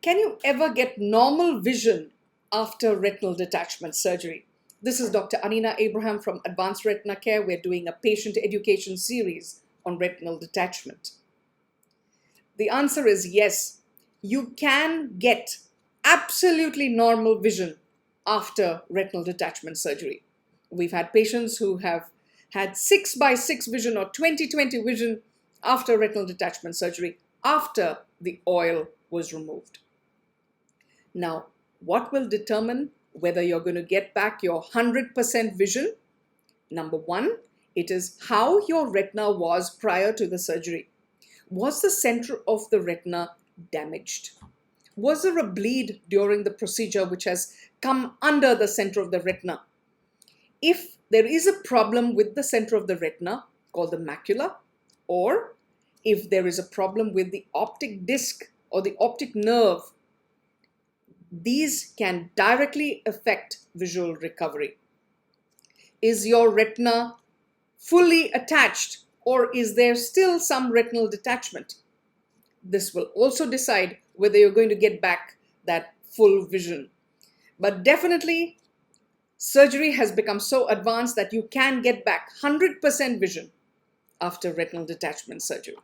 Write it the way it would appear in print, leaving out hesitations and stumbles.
Can you ever get normal vision after retinal detachment surgery? This is Dr. Anina Abraham from Advanced Retina Care. We're doing a patient education series on retinal detachment. The answer is yes. You can get absolutely normal vision after retinal detachment surgery. We've had patients who have had 6x6 vision or 20/20 vision after retinal detachment surgery, after the oil was removed. Now, what will determine whether you're going to get back your 100% vision? Number one, it is how your retina was prior to the surgery. Was the center of the retina damaged? Was there a bleed during the procedure which has come under the center of the retina? If there is a problem with the center of the retina, called the macula, or if there is a problem with the optic disc or the optic nerve, these can directly affect visual recovery. Is your retina fully attached, or is there still some retinal detachment? This will also decide whether you're going to get back that full vision. But definitely, surgery has become so advanced that you can get back 100% vision after retinal detachment surgery.